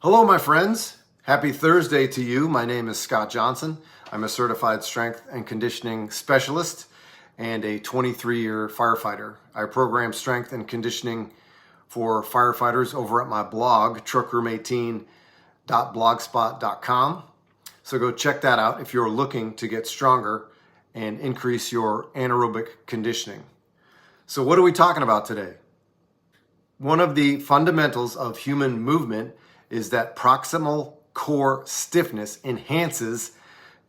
Hello, my friends. Happy Thursday to you. My name is Scott Johnson. I'm a certified strength and conditioning specialist and a 23-year firefighter. I program strength and conditioning for firefighters over at my blog, truckroom18.blogspot.com. So go check that out if you're looking to get stronger and increase your anaerobic conditioning. So what are we talking about today? One of the fundamentals of human movement is that proximal core stiffness enhances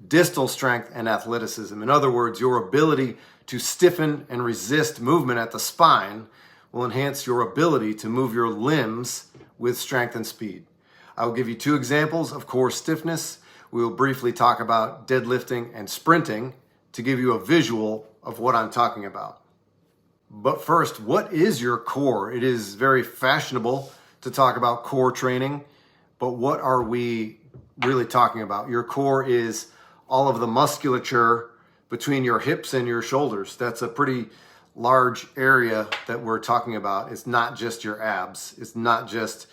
distal strength and athleticism. In other words, your ability to stiffen and resist movement at the spine will enhance your ability to move your limbs with strength and speed. I will give you two examples of core stiffness. We will briefly talk about deadlifting and sprinting to give you a visual of what I'm talking about. But first, what is your core? It is very fashionable to talk about core training, but what are we really talking about? Your core is all of the musculature between your hips and your shoulders. That's a pretty large area that we're talking about. It's not just your abs. It's not just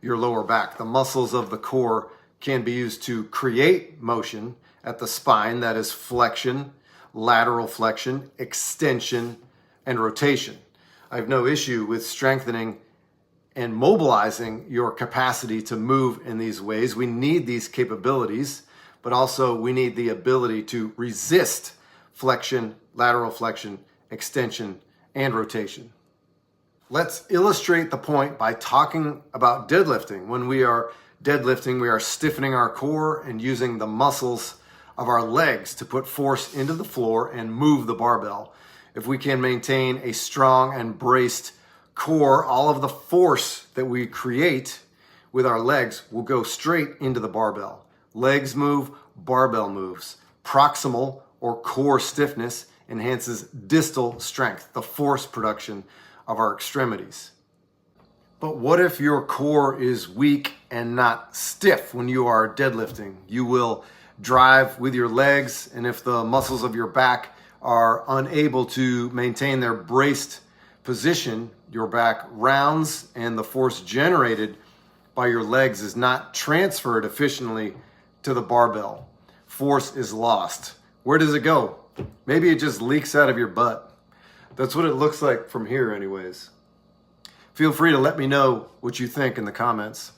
your lower back. The muscles of the core can be used to create motion at the spine. That is flexion, lateral flexion, extension, and rotation. I have no issue with strengthening and mobilizing your capacity to move in these ways. We need these capabilities, but also we need the ability to resist flexion, lateral flexion, extension, and rotation. Let's illustrate the point by talking about deadlifting. When we are deadlifting, we are stiffening our core and using the muscles of our legs to put force into the floor and move the barbell. If we can maintain a strong and braced core, all of the force that we create with our legs will go straight into the barbell. Legs move, barbell moves. Proximal or core stiffness enhances distal strength, the force production of our extremities. But what if your core is weak and not stiff when you are deadlifting? You will drive with your legs, and if the muscles of your back are unable to maintain their braced position, your back rounds and the force generated by your legs is not transferred efficiently to the barbell. Force is lost. Where does it go? Maybe it just leaks out of your butt. That's what it looks like from here anyways. Feel free to let me know what you think in the comments.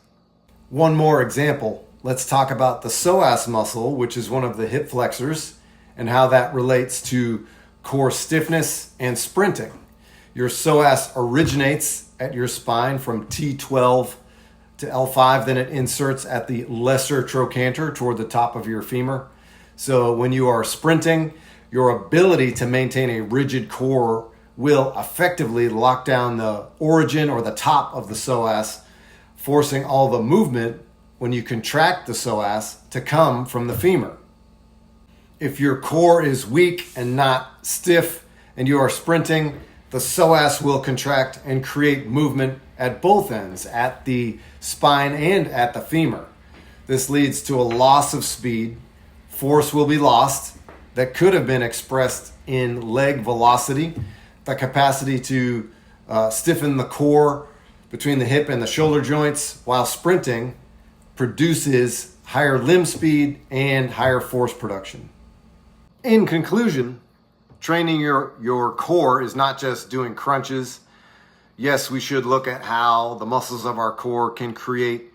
One more example. Let's talk about the psoas muscle, which is one of the hip flexors, and how that relates to core stiffness and sprinting. Your psoas originates at your spine from T12 to L5, then it inserts at the lesser trochanter toward the top of your femur. So when you are sprinting, your ability to maintain a rigid core will effectively lock down the origin or the top of the psoas, forcing all the movement when you contract the psoas to come from the femur. If your core is weak and not stiff and you are sprinting, the psoas will contract and create movement at both ends, at the spine and at the femur. This leads to a loss of speed. Force will be lost that could have been expressed in leg velocity. The capacity to stiffen the core between the hip and the shoulder joints while sprinting produces higher limb speed and higher force production. In conclusion, training your core is not just doing crunches. Yes, we should look at how the muscles of our core can create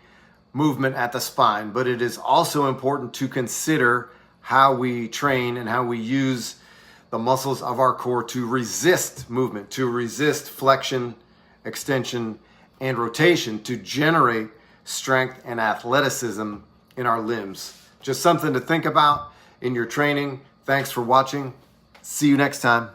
movement at the spine, but it is also important to consider how we train and how we use the muscles of our core to resist movement, to resist flexion, extension, and rotation, to generate strength and athleticism in our limbs. Just something to think about in your training. Thanks for watching. See you next time.